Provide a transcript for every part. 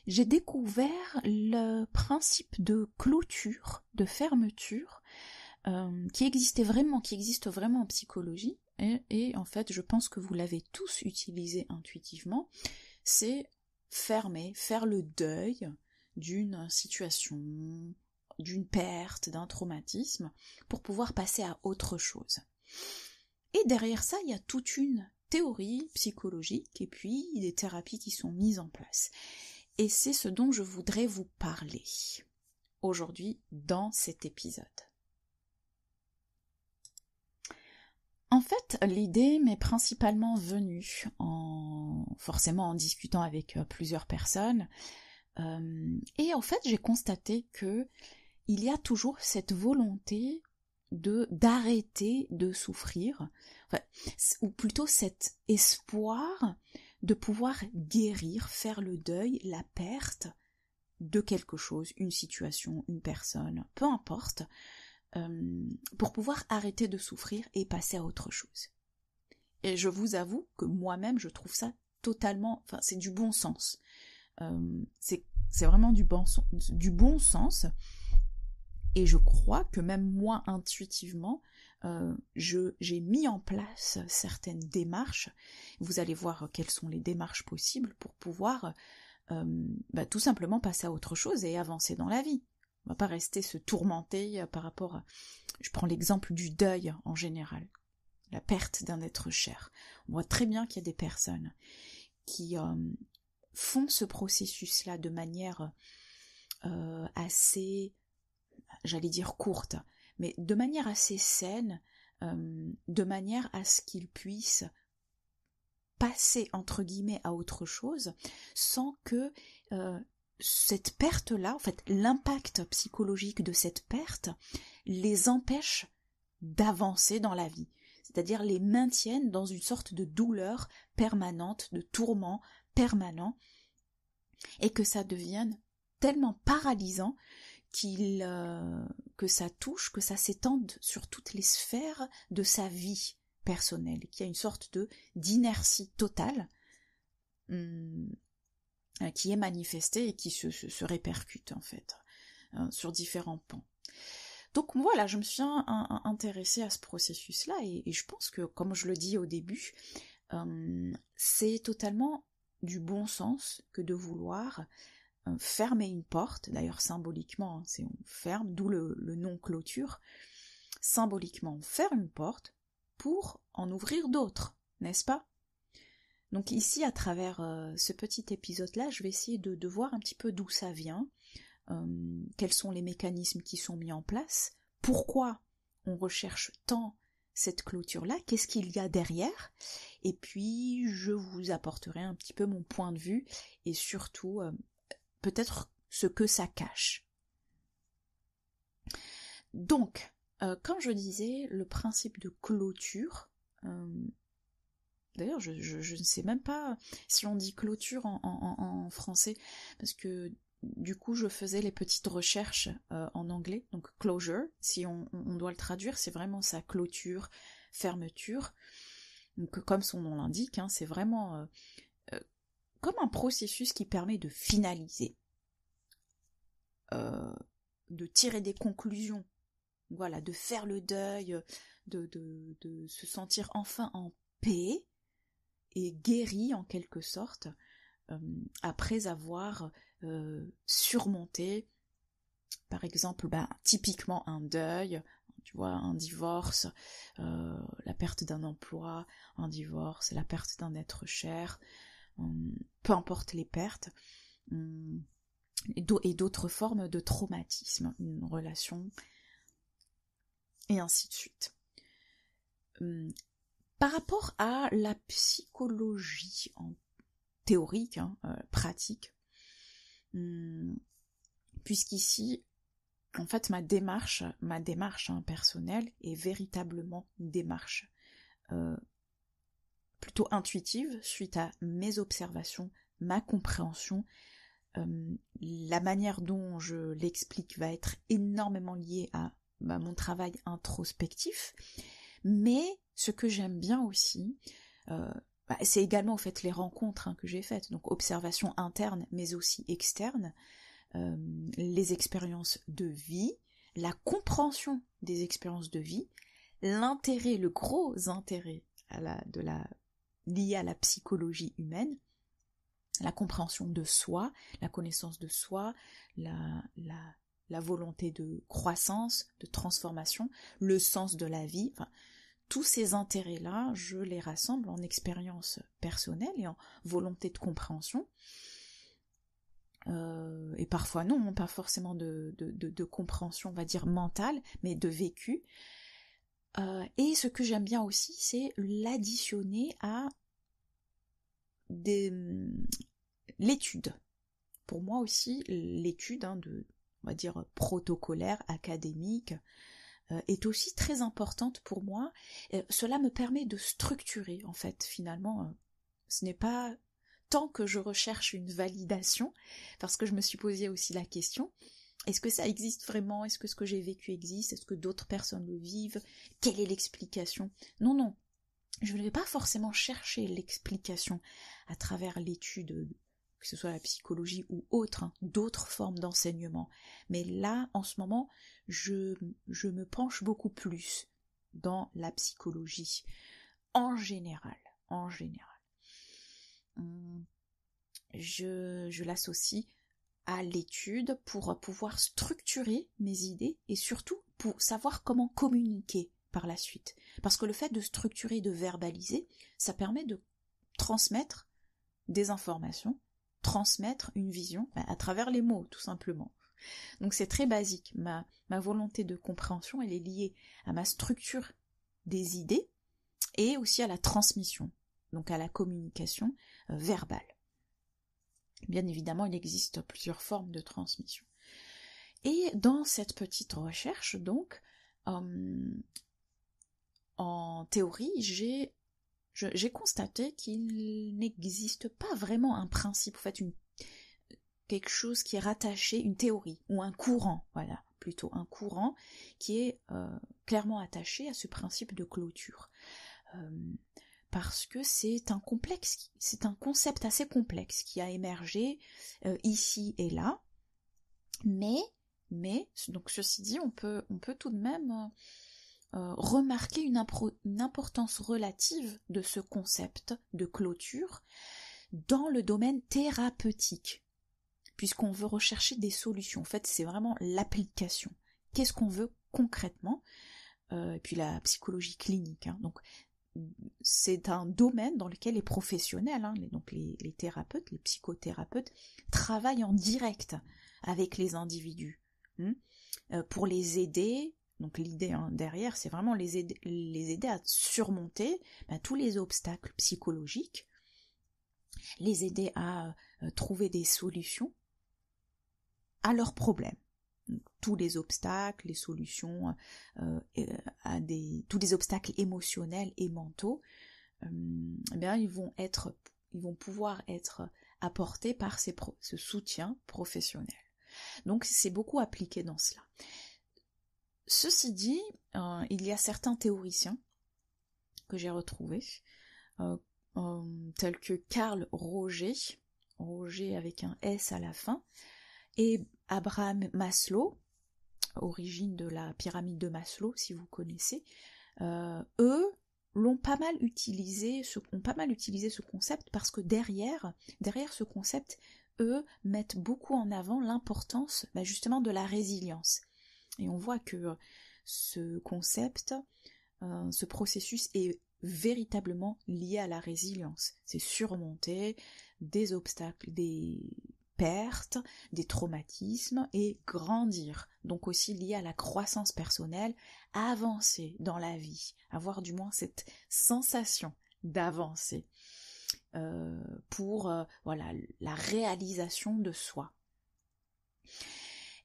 j'ai découvert le principe de clôture, de fermeture, qui existe vraiment en psychologie, et en fait je pense que vous l'avez tous utilisé intuitivement, c'est fermer, faire le deuil d'une situation, d'une perte, d'un traumatisme, pour pouvoir passer à autre chose. Et derrière ça, il y a toute une théorie psychologique et puis des thérapies qui sont mises en place. Et c'est ce dont je voudrais vous parler aujourd'hui dans cet épisode. En fait, l'idée m'est principalement venue forcément en discutant avec plusieurs personnes, et en fait j'ai constaté que il y a toujours cette volonté d'arrêter de souffrir, enfin, ou plutôt cet espoir de pouvoir guérir, faire le deuil, la perte de quelque chose, une situation, une personne, peu importe, pour pouvoir arrêter de souffrir et passer à autre chose. Et je vous avoue que moi-même je trouve ça totalement, enfin c'est du bon sens. C'est vraiment du bon sens. Et je crois que même moi, intuitivement, j'ai mis en place certaines démarches. Vous allez voir quelles sont les démarches possibles pour pouvoir tout simplement passer à autre chose et avancer dans la vie. On va pas rester se tourmenter par rapport à... Je prends l'exemple du deuil en général, la perte d'un être cher. On voit très bien qu'il y a des personnes qui font ce processus-là de manière assez... j'allais dire courte, mais de manière assez saine, de manière à ce qu'ils puissent passer entre guillemets à autre chose, sans que cette perte-là, en fait, l'impact psychologique de cette perte, les empêche d'avancer dans la vie. C'est-à-dire les maintiennent dans une sorte de douleur permanente, de tourment permanent, et que ça devienne tellement paralysant que ça touche, que ça s'étende sur toutes les sphères de sa vie personnelle, qu'il y a une sorte d'inertie totale qui est manifestée et qui se répercute en fait sur différents pans. Donc voilà, je me suis intéressée à ce processus-là et je pense que, comme je le dis au début, c'est totalement du bon sens que de vouloir fermer une porte, d'ailleurs symboliquement, on ferme, d'où le nom clôture, symboliquement on ferme une porte pour en ouvrir d'autres, n'est-ce pas? Donc ici, à travers ce petit épisode-là, je vais essayer de voir un petit peu d'où ça vient, quels sont les mécanismes qui sont mis en place, pourquoi on recherche tant cette clôture-là, qu'est-ce qu'il y a derrière, et puis je vous apporterai un petit peu mon point de vue, et surtout peut-être ce que ça cache. Donc, comme je disais, le principe de clôture, d'ailleurs je ne sais même pas si on dit clôture en français, parce que du coup je faisais les petites recherches en anglais, donc closure, si on doit le traduire, c'est vraiment ça, clôture, fermeture, donc comme son nom l'indique, hein, c'est vraiment comme un processus qui permet de finaliser, de tirer des conclusions, voilà, de faire le deuil, de se sentir enfin en paix et guéri en quelque sorte, après avoir surmonté, par exemple, typiquement un deuil, tu vois, un divorce, la perte d'un emploi, un divorce, la perte d'un être cher, peu importe les pertes, et d'autres formes de traumatisme, une relation, et ainsi de suite. Par rapport à la psychologie théorique, pratique, puisqu'ici, en fait, ma démarche personnelle est véritablement une démarche plutôt intuitive, suite à mes observations, ma compréhension. La manière dont je l'explique va être énormément liée à mon travail introspectif, mais ce que j'aime bien aussi, c'est également en fait les rencontres que j'ai faites, donc observation interne mais aussi externe, les expériences de vie, la compréhension des expériences de vie, l'intérêt, le gros intérêt lié à la psychologie humaine, la compréhension de soi, la connaissance de soi, la volonté de croissance, de transformation, le sens de la vie, enfin, tous ces intérêts-là, je les rassemble en expérience personnelle et en volonté de compréhension. Et parfois non, pas forcément de compréhension, on va dire mentale, mais de vécu. Et ce que j'aime bien aussi, c'est l'additionner à l'étude. Pour moi aussi, l'étude, on va dire protocolaire, académique, est aussi très importante pour moi. Cela me permet de structurer, en fait, finalement. Ce n'est pas tant que je recherche une validation, parce que je me suis posé aussi la question, est-ce que ça existe vraiment? Est-ce que ce que j'ai vécu existe? Est-ce que d'autres personnes le vivent? Quelle est l'explication? Non, je ne vais pas forcément chercher l'explication à travers l'étude, que ce soit la psychologie ou autre, d'autres formes d'enseignement. Mais là, en ce moment, je me penche beaucoup plus dans la psychologie, en général. Je l'associe à l'étude pour pouvoir structurer mes idées et surtout pour savoir comment communiquer par la suite. Parce que le fait de structurer, de verbaliser, ça permet de transmettre des informations, transmettre une vision à travers les mots, tout simplement. Donc c'est très basique. Ma volonté de compréhension, elle est liée à ma structure des idées et aussi à la transmission, donc à la communication verbale. Bien évidemment, il existe plusieurs formes de transmission. Et dans cette petite recherche, donc, en théorie, j'ai constaté qu'il n'existe pas vraiment un principe, en fait, quelque chose qui est rattaché, une théorie, ou un courant, voilà, plutôt un courant qui est clairement attaché à ce principe de clôture. Parce que c'est un concept assez complexe qui a émergé ici et là, mais donc ceci dit, on peut tout de même remarquer une importance relative de ce concept de clôture dans le domaine thérapeutique, puisqu'on veut rechercher des solutions. En fait, c'est vraiment l'application. Qu'est-ce qu'on veut concrètement? Et puis la psychologie clinique, donc c'est un domaine dans lequel les professionnels, donc les thérapeutes, les psychothérapeutes, travaillent en direct avec les individus pour les aider. Donc l'idée derrière, c'est vraiment les aider à surmonter tous les obstacles psychologiques, les aider à trouver des solutions à leurs problèmes. Donc, tous les obstacles, les solutions tous les obstacles émotionnels et mentaux, ils vont pouvoir être apportés par ce soutien professionnel. Donc c'est beaucoup appliqué dans cela. Ceci dit, il y a certains théoriciens que j'ai retrouvés, tels que Carl Roger avec un S à la fin, et Abraham Maslow, origine de la pyramide de Maslow, si vous connaissez, eux ont pas mal utilisé ce concept parce que derrière ce concept, eux mettent beaucoup en avant l'importance justement de la résilience. Et on voit que ce concept, ce processus est véritablement lié à la résilience. C'est surmonter des obstacles, des pertes, des traumatismes et grandir. Donc aussi lié à la croissance personnelle, avancer dans la vie, avoir du moins cette sensation d'avancer pour la réalisation de soi.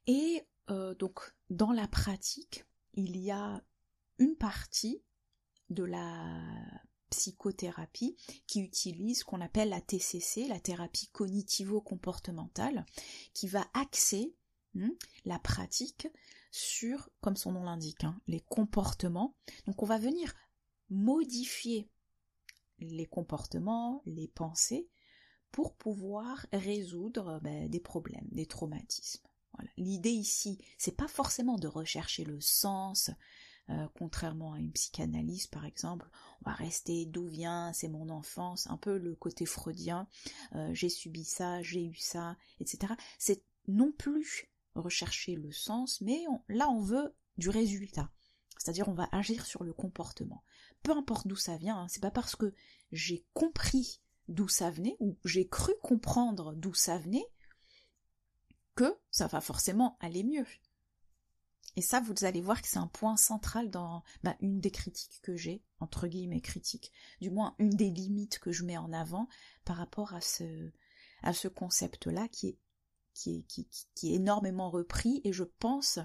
Et donc dans la pratique, il y a une partie de la psychothérapie qui utilise ce qu'on appelle la TCC, la thérapie cognitivo-comportementale, qui va axer la pratique sur, comme son nom l'indique, les comportements. Donc on va venir modifier les comportements, les pensées, pour pouvoir résoudre des problèmes, des traumatismes. Voilà. L'idée ici, c'est pas forcément de rechercher le sens, contrairement à une psychanalyse par exemple, on va rester d'où vient, c'est mon enfance, un peu le côté freudien, j'ai subi ça, j'ai eu ça, etc. C'est non plus rechercher le sens, mais là on veut du résultat, c'est-à-dire on va agir sur le comportement. Peu importe d'où ça vient, c'est pas parce que j'ai compris d'où ça venait, ou j'ai cru comprendre d'où ça venait, que ça va forcément aller mieux. Et ça, vous allez voir que c'est un point central dans une des critiques que j'ai, entre guillemets critiques, du moins une des limites que je mets en avant par rapport à ce concept-là qui est énormément repris et je pense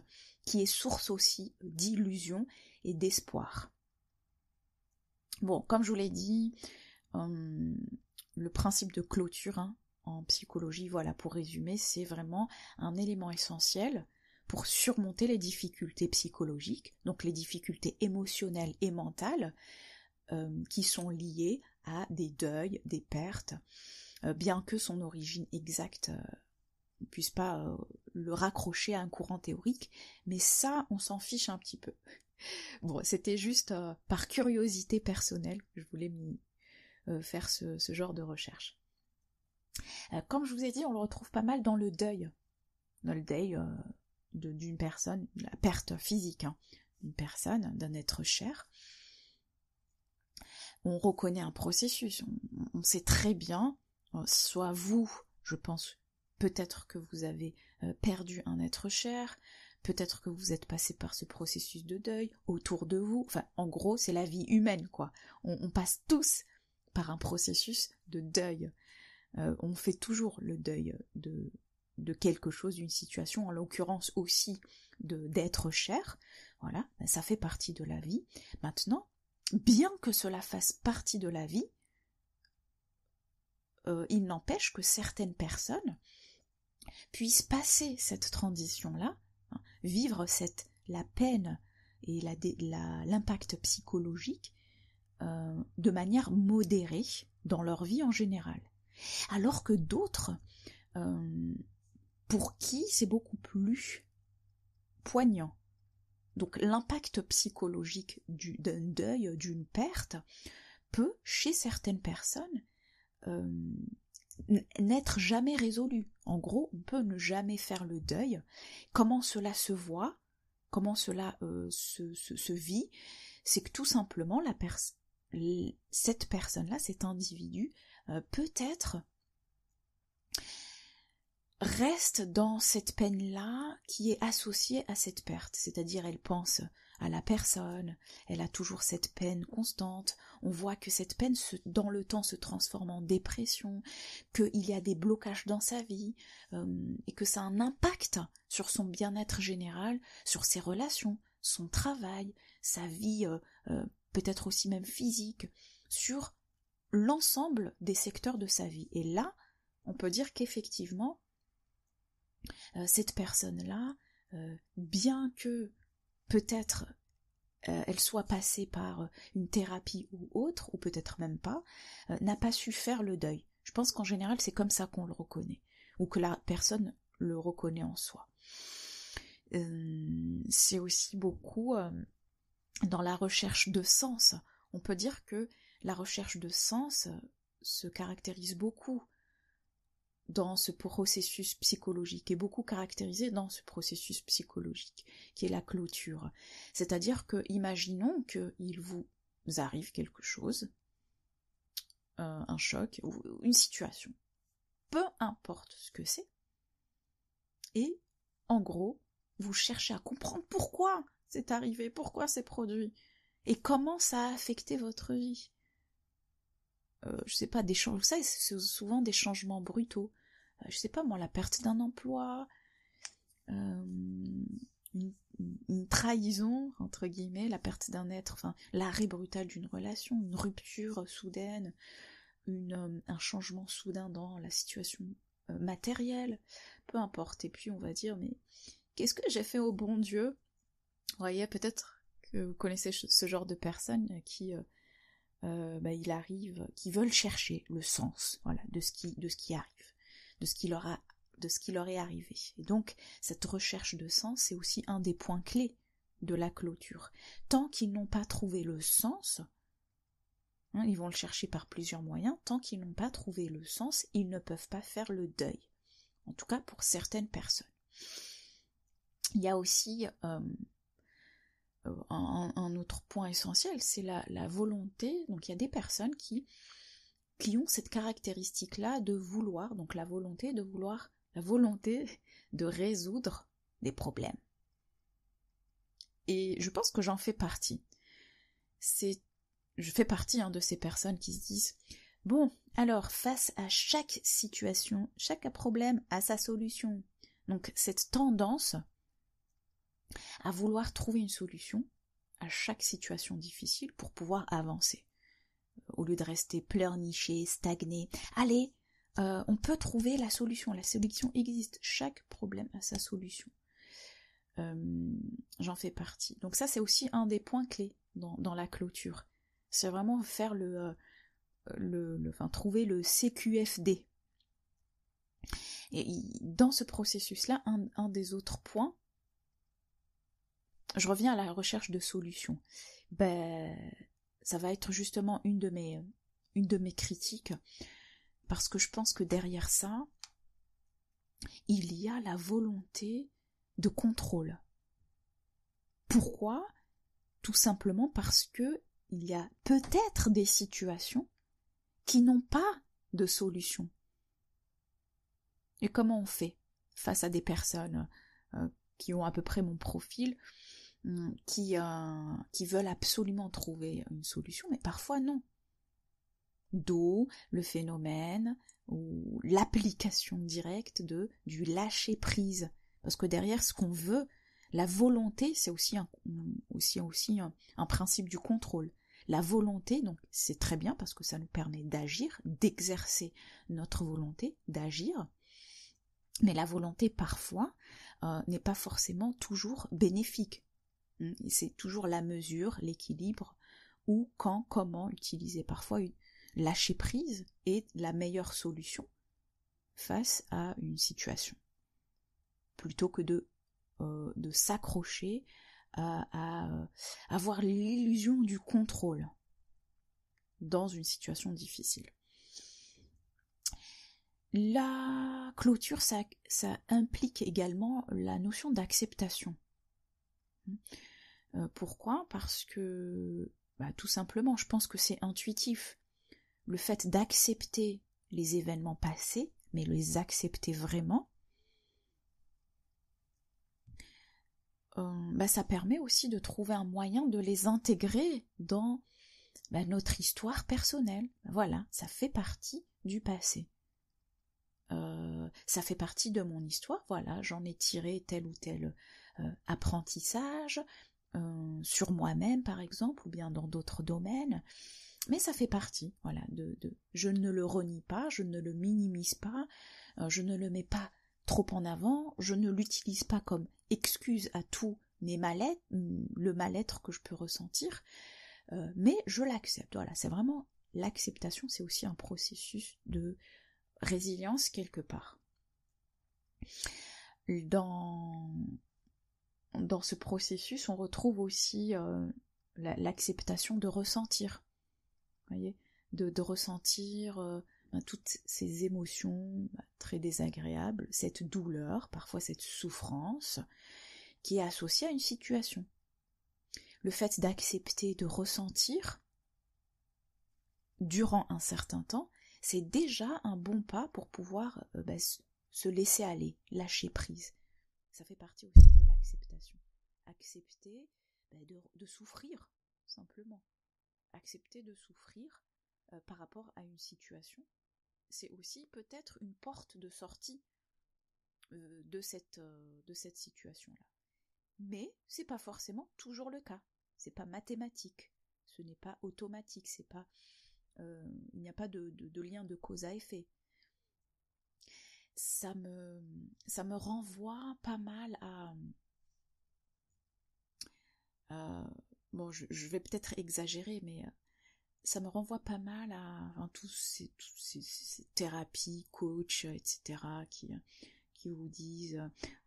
qui est source aussi d'illusions et d'espoir. Bon, comme je vous l'ai dit, le principe de clôture en psychologie, voilà, pour résumer, c'est vraiment un élément essentiel pour surmonter les difficultés psychologiques, donc les difficultés émotionnelles et mentales qui sont liées à des deuils, des pertes, bien que son origine exacte ne puisse pas le raccrocher à un courant théorique, mais ça, on s'en fiche un petit peu. Bon, c'était juste par curiosité personnelle que je voulais faire ce genre de recherche. Comme je vous ai dit, on le retrouve pas mal dans le deuil. Dans le deuil d'une personne, la perte physique d'une personne, d'un être cher. On reconnaît un processus, on sait très bien, soit vous, je pense, peut-être que vous avez perdu un être cher, peut-être que vous êtes passé par ce processus de deuil, autour de vous, enfin, en gros, c'est la vie humaine, quoi. On passe tous par un processus de deuil. On fait toujours le deuil de quelque chose, d'une situation, en l'occurrence aussi d'être cher. Voilà, ça fait partie de la vie. Maintenant, bien que cela fasse partie de la vie, il n'empêche que certaines personnes puissent passer cette transition-là, vivre la peine et l'impact psychologique de manière modérée dans leur vie en général. Alors que d'autres, pour qui c'est beaucoup plus poignant. Donc l'impact psychologique d'un deuil, d'une perte, peut, chez certaines personnes, n'être jamais résolu. En gros, on peut ne jamais faire le deuil. Comment cela se voit, comment cela se vit, c'est que tout simplement cette personne-là, cet individu, peut-être reste dans cette peine-là qui est associée à cette perte, c'est-à-dire elle pense à la personne, elle a toujours cette peine constante, on voit que cette peine dans le temps se transforme en dépression, qu'il y a des blocages dans sa vie, et que ça a un impact sur son bien-être général, sur ses relations, son travail, sa vie peut-être aussi même physique, sur l'ensemble des secteurs de sa vie. Et là, on peut dire qu'effectivement, cette personne-là, bien que peut-être elle soit passée par une thérapie ou autre, ou peut-être même pas, n'a pas su faire le deuil. Je pense qu'en général, c'est comme ça qu'on le reconnaît, ou que la personne le reconnaît en soi. C'est aussi beaucoup dans la recherche de sens. On peut dire que la recherche de sens se caractérise beaucoup dans ce processus psychologique, est beaucoup caractérisé dans ce processus psychologique, qui est la clôture. C'est-à-dire que, imaginons qu'il vous arrive quelque chose, un choc, ou une situation, peu importe ce que c'est, et, en gros, vous cherchez à comprendre pourquoi c'est arrivé, pourquoi c'est produit, et comment ça a affecté votre vie. Je sais pas, vous savez, c'est souvent des changements brutaux. Je sais pas moi, la perte d'un emploi, une trahison, entre guillemets, la perte d'un être, enfin, l'arrêt brutal d'une relation, une rupture soudaine, un changement soudain dans la situation matérielle, peu importe. Et puis on va dire, mais qu'est-ce que j'ai fait au bon Dieu? Vous voyez, peut-être que vous connaissez ce genre de personnes qui qui veulent chercher le sens, voilà, de ce qui arrive, de ce qui leur est arrivé. Et donc, cette recherche de sens, c'est aussi un des points clés de la clôture. Tant qu'ils n'ont pas trouvé le sens, ils vont le chercher par plusieurs moyens, tant qu'ils n'ont pas trouvé le sens, ils ne peuvent pas faire le deuil. En tout cas, pour certaines personnes. Il y a aussi un autre point essentiel, c'est la volonté. Donc il y a des personnes qui ont cette caractéristique-là de vouloir, donc la volonté de résoudre des problèmes. Et je pense que j'en fais partie. Je fais partie de ces personnes qui se disent « Bon, alors, face à chaque situation, chaque problème a sa solution. » Donc cette tendance à vouloir trouver une solution à chaque situation difficile pour pouvoir avancer. Au lieu de rester pleurniché, stagné. Allez, on peut trouver la solution existe, chaque problème a sa solution. J'en fais partie. Donc ça, c'est aussi un des points clés dans la clôture. C'est vraiment faire trouver le CQFD. Et dans ce processus-là, un des autres points, je reviens à la recherche de solutions. Ça va être justement une de mes critiques, parce que je pense que derrière ça, il y a la volonté de contrôle. Pourquoi ? Tout simplement parce que il y a peut-être des situations qui n'ont pas de solution. Et comment on fait face à des personnes qui ont à peu près mon profil, qui veulent absolument trouver une solution, mais parfois non. D'où le phénomène ou l'application directe du lâcher prise. Parce que derrière ce qu'on veut, la volonté, c'est aussi un principe du contrôle. La volonté, donc c'est très bien parce que ça nous permet d'agir, d'exercer notre volonté, d'agir. Mais la volonté, parfois, n'est pas forcément toujours bénéfique. C'est toujours la mesure, l'équilibre, ou quand, comment utiliser. Parfois, lâcher prise est la meilleure solution face à une situation. Plutôt que de s'accrocher à avoir l'illusion du contrôle dans une situation difficile. La clôture, ça implique également la notion d'acceptation. Pourquoi ? Parce que, tout simplement, je pense que c'est intuitif. Le fait d'accepter les événements passés, mais les accepter vraiment, ça permet aussi de trouver un moyen de les intégrer dans notre histoire personnelle. Voilà, ça fait partie du passé. Ça fait partie de mon histoire, voilà, j'en ai tiré tel ou tel apprentissage sur moi-même par exemple, ou bien dans d'autres domaines, mais ça fait partie, voilà, je ne le renie pas, je ne le minimise pas, je ne le mets pas trop en avant, je ne l'utilise pas comme excuse à tout le mal-être que je peux ressentir, mais je l'accepte, voilà, c'est vraiment l'acceptation, c'est aussi un processus de résilience quelque part. Dans ce processus, on retrouve aussi l'acceptation de ressentir, voyez, de ressentir toutes ces émotions très désagréables, cette douleur, parfois cette souffrance qui est associée à une situation. Le fait d'accepter de ressentir durant un certain temps, c'est déjà un bon pas pour pouvoir se laisser aller, lâcher prise. Ça fait partie aussi de l'acceptation. Accepter de souffrir, simplement. Accepter de souffrir par rapport à une situation, c'est aussi peut-être une porte de sortie de cette situation-là. Mais c'est pas forcément toujours le cas. C'est pas mathématique. Ce n'est pas automatique. C'est pas il n'y a pas de lien de cause à effet. Ça me renvoie pas mal à bon, je vais peut-être exagérer, mais ça me renvoie pas mal à ces thérapies, coachs, etc., qui vous disent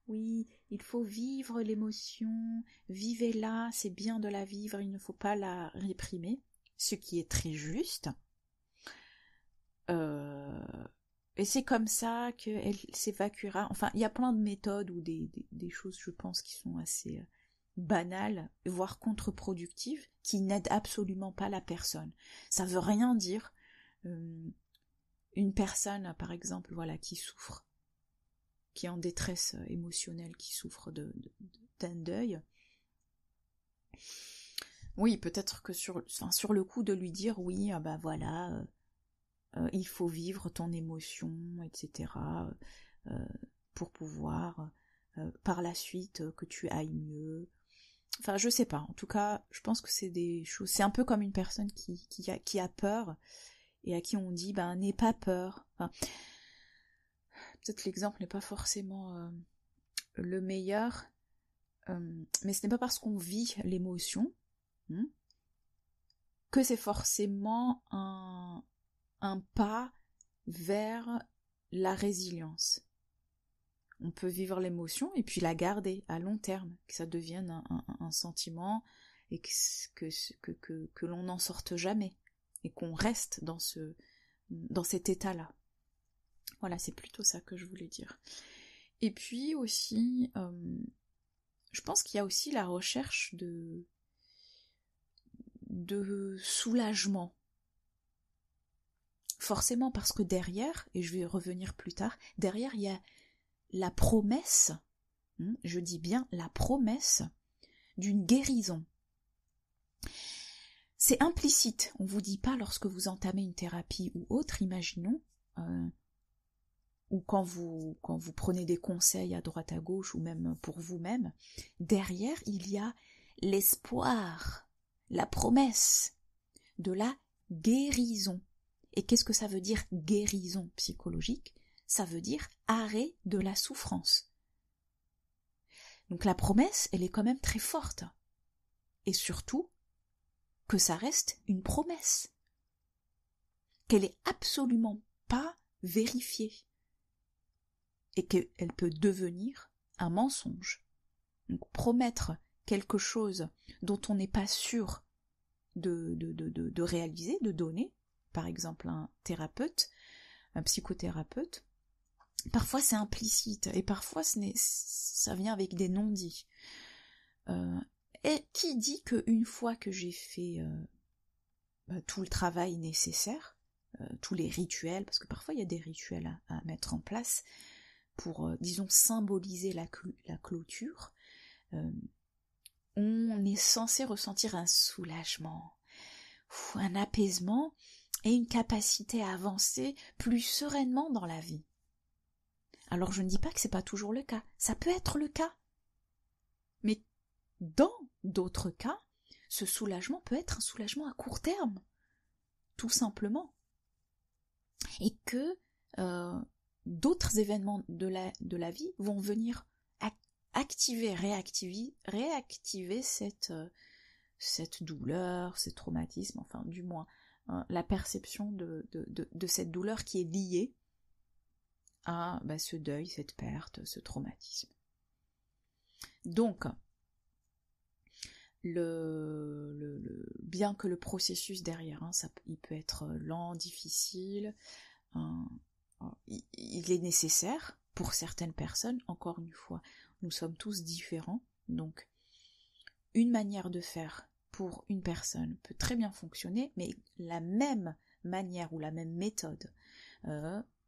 oui, il faut vivre l'émotion, vivez-la, c'est bien de la vivre, il ne faut pas la réprimer, ce qui est très juste. Et c'est comme ça qu'elle s'évacuera. Enfin, il y a plein de méthodes ou des choses, je pense, qui sont assez banales, voire contre-productives, qui n'aident absolument pas la personne. Ça veut rien dire. Une personne, par exemple, voilà, qui souffre, qui est en détresse émotionnelle, qui souffre d'un deuil. Oui, peut-être que sur le coup de lui dire oui, bah voilà, il faut vivre ton émotion, etc., pour pouvoir par la suite que tu ailles mieux. Enfin, je sais pas. En tout cas, je pense que c'est des choses. C'est un peu comme une personne qui a peur et à qui on dit, ben, n'aie pas peur. Enfin, peut-être l'exemple n'est pas forcément le meilleur, mais ce n'est pas parce qu'on vit l'émotion que c'est forcément un pas vers la résilience. On peut vivre l'émotion et puis la garder à long terme, que ça devienne un sentiment et que l'on n'en sorte jamais et qu'on reste dans cet état-là. Voilà, c'est plutôt ça que je voulais dire. Et puis aussi, je pense qu'il y a aussi la recherche de soulagement. Forcément parce que derrière, et je vais revenir plus tard, derrière il y a la promesse, je dis bien la promesse d'une guérison. C'est implicite, on ne vous dit pas lorsque vous entamez une thérapie ou autre, imaginons, ou quand vous prenez des conseils à droite à gauche ou même pour vous-même, derrière il y a l'espoir, la promesse de la guérison. Et qu'est-ce que ça veut dire guérison psychologique ? Ça veut dire arrêt de la souffrance. Donc la promesse, elle est quand même très forte. Et surtout, que ça reste une promesse. Qu'elle est absolument pas vérifiée. Et qu'elle peut devenir un mensonge. Donc promettre quelque chose dont on n'est pas sûr de réaliser, de donner, par exemple un thérapeute, un psychothérapeute, parfois c'est implicite et parfois ça vient avec des non-dits. Et qui dit qu'une fois que j'ai fait tout le travail nécessaire, tous les rituels, parce que parfois il y a des rituels à mettre en place pour, disons, symboliser la clôture, on est censé ressentir un soulagement, un apaisement et une capacité à avancer plus sereinement dans la vie. Alors je ne dis pas que c'est pas toujours le cas, ça peut être le cas. Mais dans d'autres cas, ce soulagement peut être un soulagement à court terme, tout simplement. Et que d'autres événements de la vie vont venir réactiver cette douleur, ce traumatisme, enfin du moins la perception de cette douleur qui est liée à ce deuil, cette perte, ce traumatisme. Donc, bien que le processus derrière, il peut être lent, difficile, il est nécessaire pour certaines personnes, encore une fois, nous sommes tous différents, donc une manière de faire pour une personne peut très bien fonctionner, mais la même manière ou la même méthode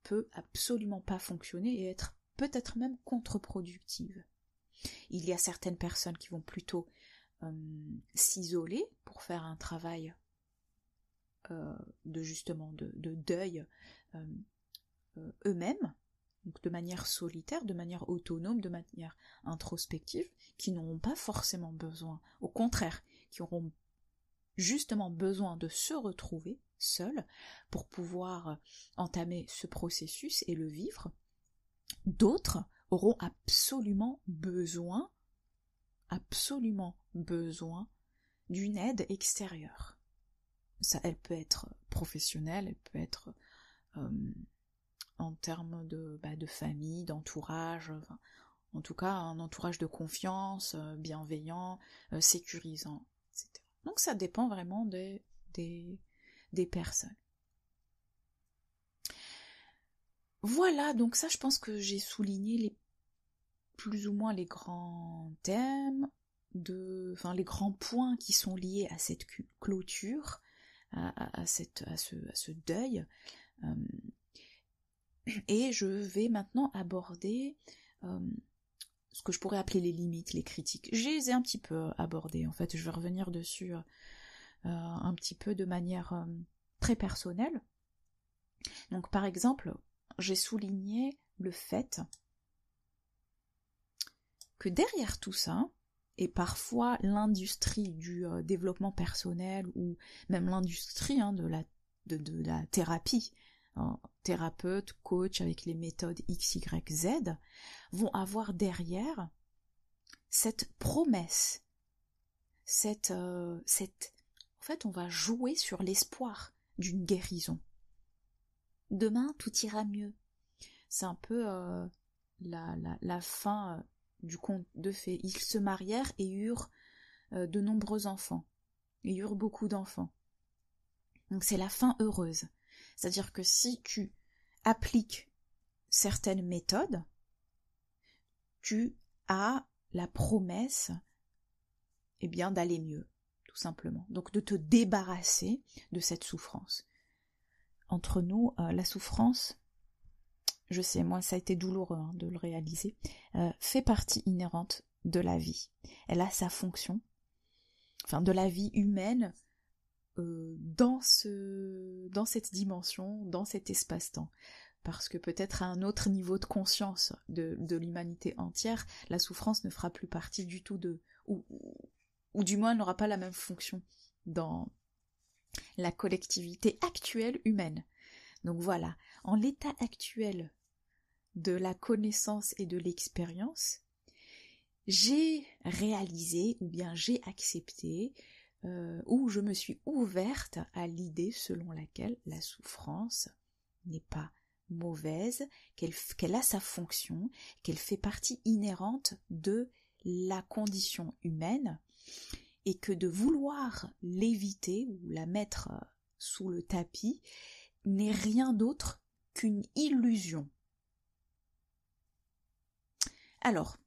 peut absolument pas fonctionner et être peut-être même contre-productive. Il y a certaines personnes qui vont plutôt s'isoler pour faire un travail de deuil eux-mêmes, donc de manière solitaire, de manière autonome, de manière introspective, qui n'auront pas forcément besoin, au contraire, qui auront justement besoin de se retrouver seuls pour pouvoir entamer ce processus et le vivre. D'autres auront absolument besoin d'une aide extérieure. ça, elle peut être professionnelle, elle peut être en termes de famille, d'entourage, enfin, en tout cas un entourage de confiance, bienveillant, sécurisant, etc. Donc ça dépend vraiment des personnes. Voilà, donc ça je pense que j'ai souligné plus ou moins les grands thèmes, les grands points qui sont liés à cette clôture, à ce deuil. Et je vais maintenant aborder ce que je pourrais appeler les limites, les critiques. Je les ai un petit peu abordées, en fait, je vais revenir dessus un petit peu de manière très personnelle. Donc par exemple, j'ai souligné le fait que derrière tout ça, et parfois l'industrie du développement personnel, ou même l'industrie de la thérapie, thérapeute, coach avec les méthodes X, Y, Z, vont avoir derrière cette promesse, en fait, on va jouer sur l'espoir d'une guérison. Demain, tout ira mieux. C'est un peu la fin du conte de fées. Ils se marièrent et eurent de nombreux enfants. Ils eurent beaucoup d'enfants. Donc c'est la fin heureuse. C'est-à-dire que si tu appliques certaines méthodes, tu as la promesse d'aller mieux, tout simplement. Donc de te débarrasser de cette souffrance. Entre nous, la souffrance, je sais, moi ça a été douloureux de le réaliser, fait partie inhérente de la vie. Elle a sa fonction, de la vie humaine, dans cette dimension, dans cet espace-temps. Parce que peut-être à un autre niveau de conscience de l'humanité entière, la souffrance ne fera plus partie du tout ou du moins elle n'aura pas la même fonction dans la collectivité actuelle humaine. Donc voilà, en l'état actuel de la connaissance et de l'expérience, j'ai réalisé ou bien j'ai accepté ou je me suis ouverte à l'idée selon laquelle la souffrance n'est pas mauvaise, qu'elle a sa fonction, qu'elle fait partie inhérente de la condition humaine, et que de vouloir l'éviter ou la mettre sous le tapis n'est rien d'autre qu'une illusion. Alors,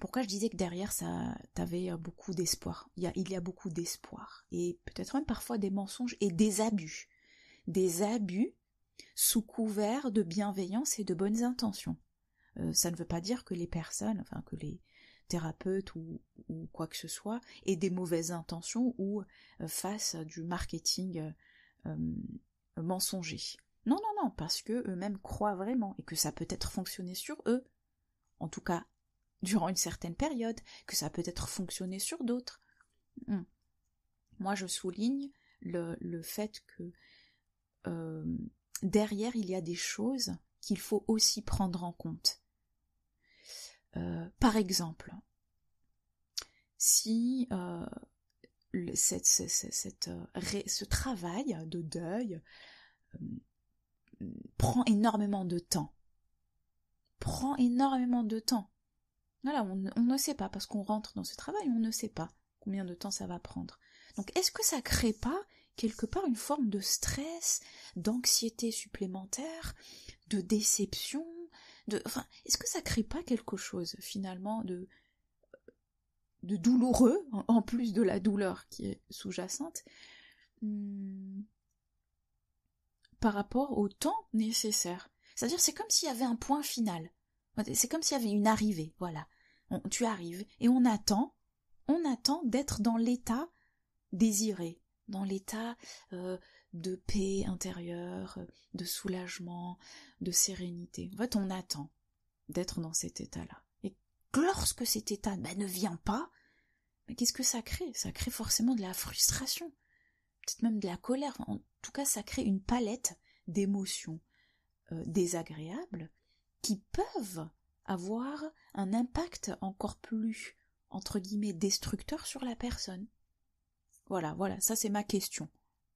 pourquoi je disais que derrière ça, t'avais beaucoup d'espoir? Il y a beaucoup d'espoir, et peut-être même parfois des mensonges et des abus. Des abus sous couvert de bienveillance et de bonnes intentions. Ça ne veut pas dire que les personnes, que les thérapeutes ou quoi que ce soit, aient des mauvaises intentions ou fassent du marketing mensonger. Non, non, non, parce que eux-mêmes croient vraiment et que ça peut être fonctionné sur eux, en tout cas durant une certaine période, que ça peut être fonctionné sur d'autres. Moi, je souligne le fait que derrière, il y a des choses qu'il faut aussi prendre en compte. Par exemple, si ce travail de deuil prend énormément de temps. Voilà, on ne sait pas, parce qu'on rentre dans ce travail, on ne sait pas combien de temps ça va prendre. Donc est-ce que ça crée pas quelque part une forme de stress, d'anxiété supplémentaire, de déception, est-ce que ça crée pas quelque chose finalement de douloureux, en plus de la douleur qui est sous-jacente, par rapport au temps nécessaire? C'est-à-dire, c'est comme s'il y avait un point final. C'est comme s'il y avait une arrivée, voilà. Tu arrives et on attend d'être dans l'état désiré, dans l'état de paix intérieure, de soulagement, de sérénité. En fait, on attend d'être dans cet état-là. Et lorsque cet état ne vient pas, mais qu'est-ce que ça crée? Ça crée forcément de la frustration, peut-être même de la colère. En tout cas, ça crée une palette d'émotions désagréables qui peuvent avoir un impact encore plus, entre guillemets, destructeur sur la personne. Voilà, ça c'est ma question.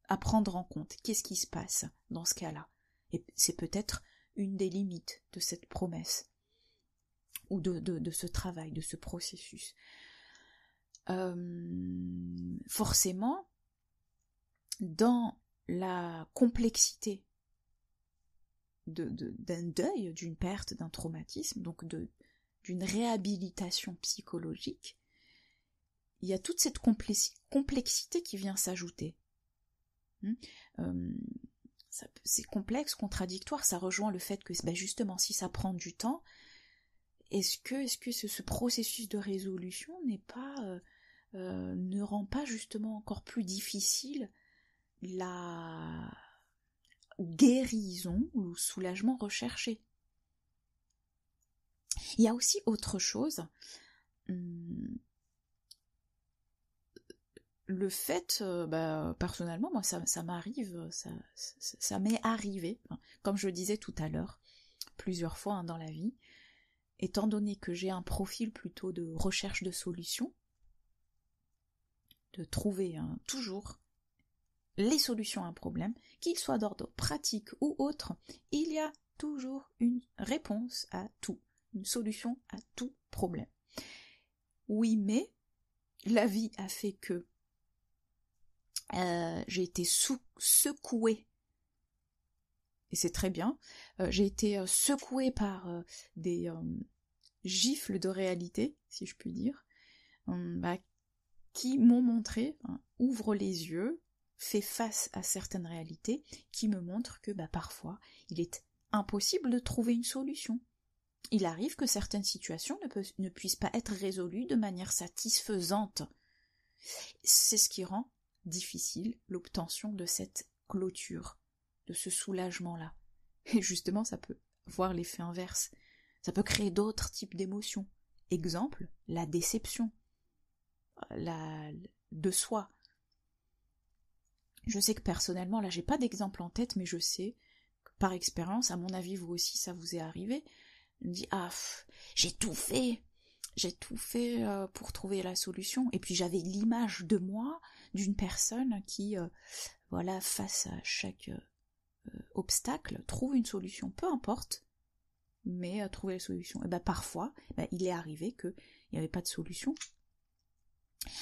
à prendre en compte. Qu'est-ce qui se passe dans ce cas-là? Et c'est peut-être une des limites de cette promesse, ou de ce travail, de ce processus. Forcément, dans la complexité d'un deuil, d'une perte, d'un traumatisme, donc d'une réhabilitation psychologique, il y a toute cette complexité qui vient s'ajouter. C'est complexe, contradictoire, ça rejoint le fait que justement, si ça prend du temps, est-ce que ce processus de résolution ne rend pas justement encore plus difficile la guérison ou le soulagement recherché? Il y a aussi autre chose, le fait, personnellement, moi ça m'arrive, ça m'est arrivé, comme je le disais tout à l'heure, plusieurs fois dans la vie, étant donné que j'ai un profil plutôt de recherche de solutions, de trouver toujours les solutions à un problème, qu'il soit d'ordre pratique ou autre, il y a toujours une réponse à tout, une solution à tout problème. Oui, mais la vie a fait que j'ai été secouée, et c'est très bien, j'ai été secouée par des gifles de réalité, si je puis dire, qui m'ont montré, ouvre les yeux, fait face à certaines réalités, qui me montrent que parfois il est impossible de trouver une solution. Il arrive que certaines situations ne puissent pas être résolues de manière satisfaisante. C'est ce qui rend difficile l'obtention de cette clôture, de ce soulagement-là. Et justement, ça peut avoir l'effet inverse. Ça peut créer d'autres types d'émotions. Exemple, la déception de soi. Je sais que personnellement, là j'ai pas d'exemple en tête, mais je sais que par expérience, à mon avis vous aussi ça vous est arrivé, je me dis j'ai tout fait pour trouver la solution, et puis j'avais l'image de moi d'une personne qui face à chaque obstacle trouve une solution, peu importe, mais trouver la solution. Et parfois il est arrivé qu'il n'y avait pas de solution,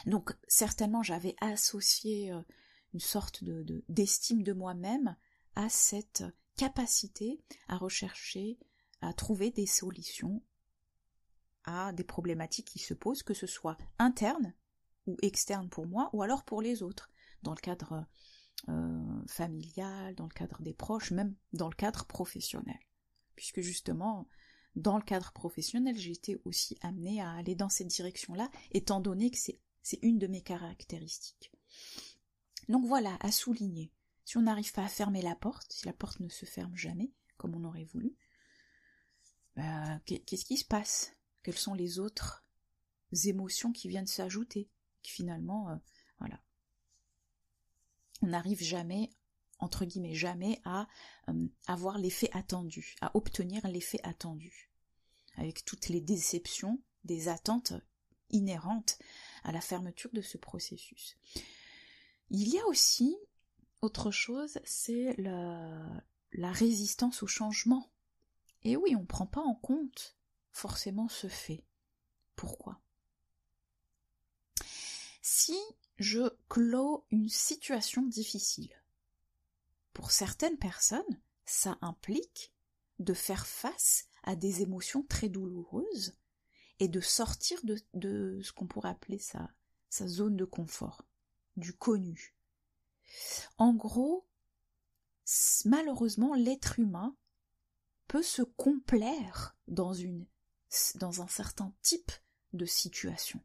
donc certainement j'avais associé une sorte d'estime de moi-même à cette capacité à rechercher, à trouver des solutions à des problématiques qui se posent, que ce soit internes ou externes pour moi, ou alors pour les autres, dans le cadre familial, dans le cadre des proches, même dans le cadre professionnel. Puisque justement, dans le cadre professionnel, j'ai été aussi amenée à aller dans cette direction-là, étant donné que c'est une de mes caractéristiques. Donc voilà, à souligner. Si on n'arrive pas à fermer la porte, si la porte ne se ferme jamais, comme on aurait voulu, qu'est-ce qui se passe? Quelles sont les autres émotions qui viennent s'ajouter? Qui finalement, on n'arrive jamais, entre guillemets, jamais à avoir l'effet attendu, à obtenir l'effet attendu. Avec toutes les déceptions, des attentes inhérentes à la fermeture de ce processus. Il y a aussi autre chose, c'est la résistance au changement. Et oui, on ne prend pas en compte forcément ce fait. Pourquoi? Si je clôt une situation difficile, pour certaines personnes, ça implique de faire face à des émotions très douloureuses et de sortir de ce qu'on pourrait appeler sa zone de confort, du connu. En gros, malheureusement, l'être humain peut se complaire dans un certain type de situation,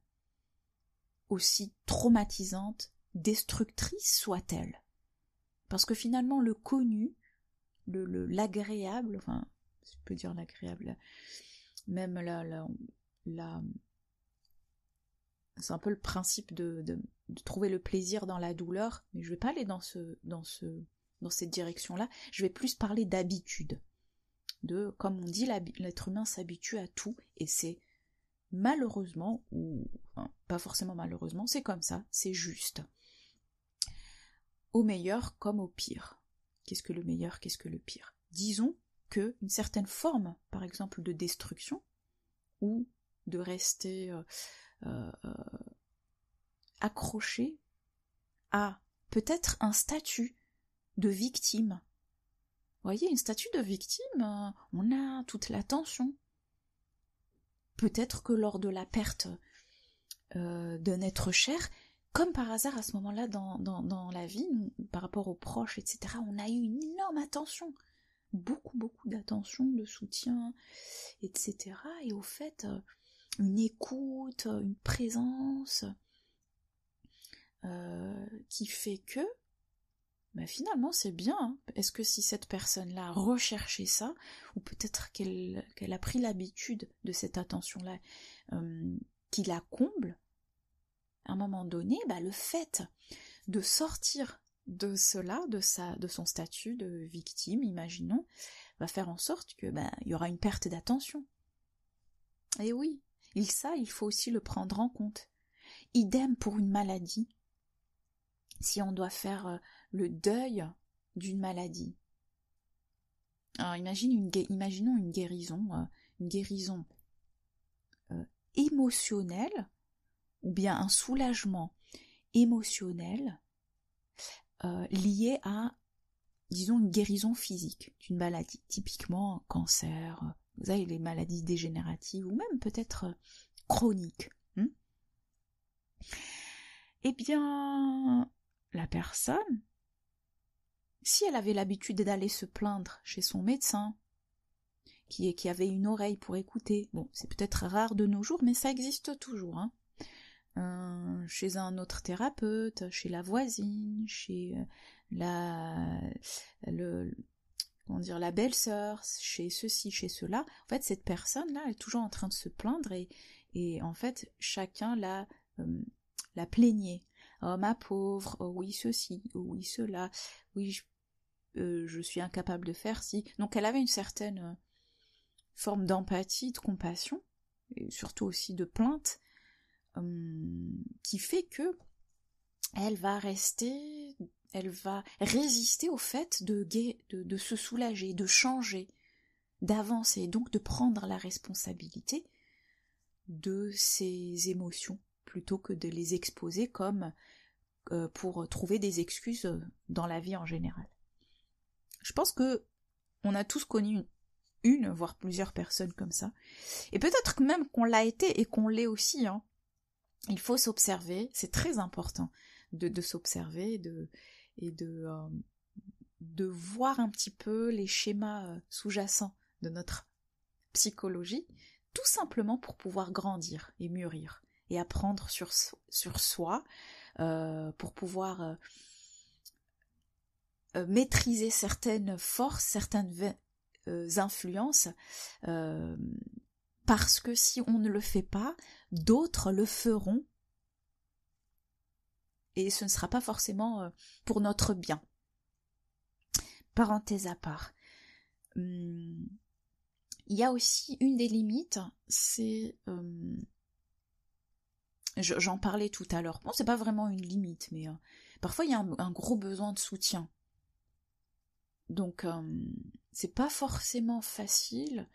aussi traumatisante, destructrice soit-elle. Parce que finalement, le connu, l'agréable, enfin, je peux dire l'agréable, même c'est un peu le principe de trouver le plaisir dans la douleur, mais je vais pas aller dans cette direction-là, je vais plus parler d'habitude. Comme on dit, l'être humain s'habitue à tout, et c'est malheureusement, ou enfin, pas forcément malheureusement, c'est comme ça, c'est juste. au meilleur comme au pire. Qu'est-ce que le meilleur, qu'est-ce que le pire? Disons que une certaine forme, par exemple, de destruction, ou de rester accroché à peut-être un statut de victime. Vous voyez, une statue de victime, on a toute l'attention. Peut-être que lors de la perte d'un être cher, comme par hasard à ce moment-là dans la vie, par rapport aux proches, etc., on a eu une énorme attention. Beaucoup d'attention, de soutien, etc. Et au fait, une écoute, une présence qui fait que finalement c'est bien, hein. Est-ce que si cette personne-là recherchait ça, ou peut-être qu'elle a pris l'habitude de cette attention-là qui la comble, à un moment donné, le fait de sortir de cela, de son statut de victime, imaginons, va faire en sorte que il y aura une perte d'attention. Et oui, il faut aussi le prendre en compte. Idem pour une maladie. Si on doit faire le deuil d'une maladie. Alors imaginons une guérison émotionnelle, ou bien un soulagement émotionnel lié à, disons, une guérison physique d'une maladie, typiquement un cancer, vous avez les maladies dégénératives, ou même peut-être chroniques. Eh bien, la personne, si elle avait l'habitude d'aller se plaindre chez son médecin, qui avait une oreille pour écouter, bon, c'est peut-être rare de nos jours, mais ça existe toujours, hein. Chez un autre thérapeute, chez la voisine, chez la belle-sœur, chez ceci, chez cela. En fait, cette personne-là est toujours en train de se plaindre et en fait, chacun la plaignait. Oh, ma pauvre, oh oui, ceci, oh oui, cela, oui, je suis incapable de faire ci. Donc, elle avait une certaine forme d'empathie, de compassion, et surtout aussi de plainte, qui fait que elle va résister au fait de se soulager, de changer, d'avancer, donc de prendre la responsabilité de ses émotions, plutôt que de les exposer comme pour trouver des excuses dans la vie en général. Je pense que on a tous connu une, voire plusieurs personnes comme ça, et peut-être même qu'on l'a été et qu'on l'est aussi, hein. Il faut s'observer, c'est très important de s'observer et de voir un petit peu les schémas sous-jacents de notre psychologie, tout simplement pour pouvoir grandir et mûrir et apprendre sur soi, pour pouvoir maîtriser certaines forces, certaines influences, parce que si on ne le fait pas, d'autres le feront, et ce ne sera pas forcément pour notre bien. Parenthèse à part. Il y a aussi une des limites, c'est... j'en parlais tout à l'heure. Bon, c'est pas vraiment une limite, mais parfois il y a un gros besoin de soutien. Donc, c'est pas forcément facile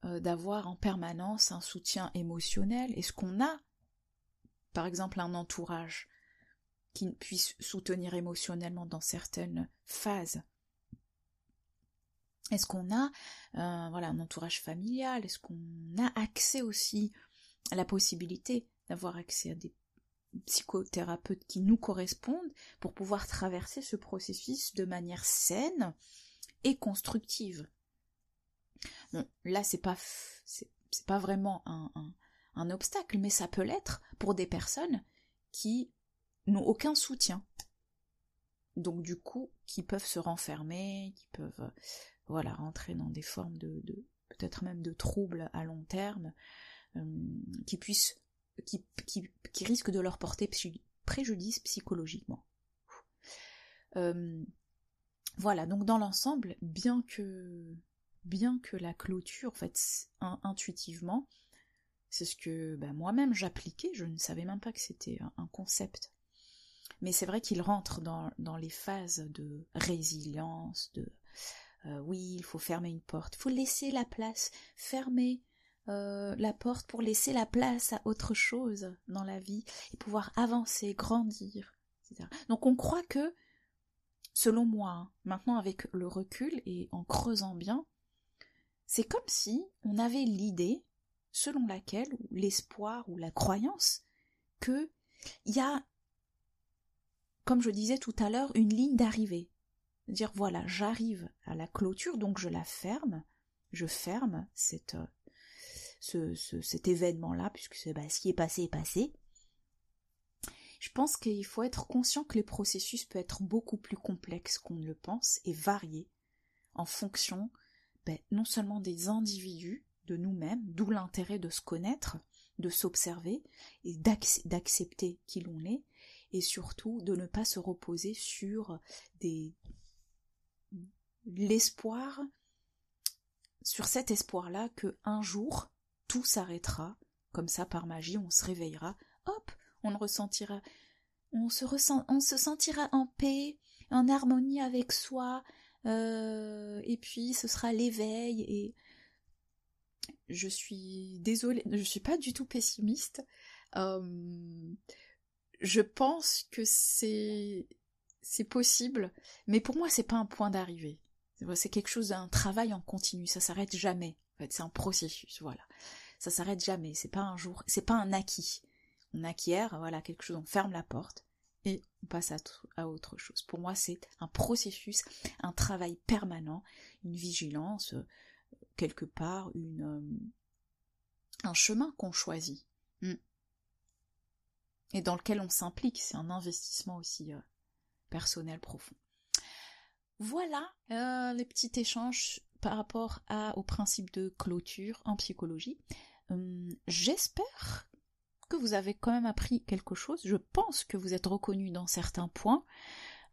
d'avoir en permanence un soutien émotionnel. Est-ce qu'on a, par exemple, un entourage qui puisse soutenir émotionnellement dans certaines phases? Est-ce qu'on a un entourage familial? Est-ce qu'on a accès aussi à la possibilité d'avoir accès à des psychothérapeutes qui nous correspondent pour pouvoir traverser ce processus de manière saine et constructive? Bon, là c'est pas vraiment un obstacle, mais ça peut l'être pour des personnes qui n'ont aucun soutien. Donc du coup, qui peuvent se renfermer, qui peuvent rentrer dans des formes de peut-être même de troubles à long terme, qui risquent de leur porter préjudice psychologiquement. Voilà, donc dans l'ensemble, bien que la clôture, en fait, intuitivement, c'est ce que moi-même j'appliquais, je ne savais même pas que c'était un concept Mais c'est vrai qu'il rentre dans les phases de résilience, oui, il faut fermer une porte, il faut laisser la place, fermer la porte pour laisser la place à autre chose dans la vie et pouvoir avancer, grandir, etc. Donc on croit que, selon moi, hein, maintenant avec le recul et en creusant bien, c'est comme si on avait l'idée selon laquelle, ou l'espoir ou la croyance, que il y a, comme je disais tout à l'heure, une ligne d'arrivée. Dire voilà, j'arrive à la clôture, donc je la ferme, je ferme cet événement-là, puisque ce qui est passé est passé. Je pense qu'il faut être conscient que les processus peuvent être beaucoup plus complexes qu'on ne le pense et variés en fonction non seulement des individus, de nous-mêmes, d'où l'intérêt de se connaître, de s'observer et d'accepter qui l'on est, et surtout de ne pas se reposer sur l'espoir, sur cet espoir-là que un jour tout s'arrêtera, comme ça par magie on se réveillera, hop, on se sentira en paix, en harmonie avec soi, et puis ce sera l'éveil. Et je suis désolée, je suis pas du tout pessimiste. Je pense que c'est possible, mais pour moi c'est pas un point d'arrivée. C'est quelque chose d'un travail en continu, ça s'arrête jamais. En fait, c'est un processus, voilà. Ça s'arrête jamais, c'est pas un jour, c'est pas un acquis. On acquiert, voilà, quelque chose, on ferme la porte et on passe à autre chose. Pour moi, c'est un processus, un travail permanent, une vigilance, quelque part, un chemin qu'on choisit. Et dans lequel on s'implique, c'est un investissement aussi personnel profond. Voilà les petits échanges par rapport au principe de clôture en psychologie. J'espère que vous avez quand même appris quelque chose. Je pense que vous êtes reconnus dans certains points.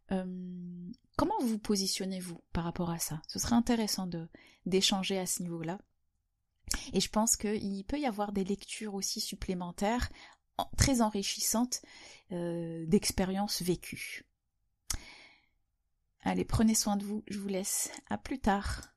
Comment vous positionnez-vous par rapport à ça? Ce serait intéressant d'échanger à ce niveau-là. Et je pense qu'il peut y avoir des lectures aussi supplémentaires, très enrichissantes, d'expériences vécues. Allez, prenez soin de vous, je vous laisse. À plus tard.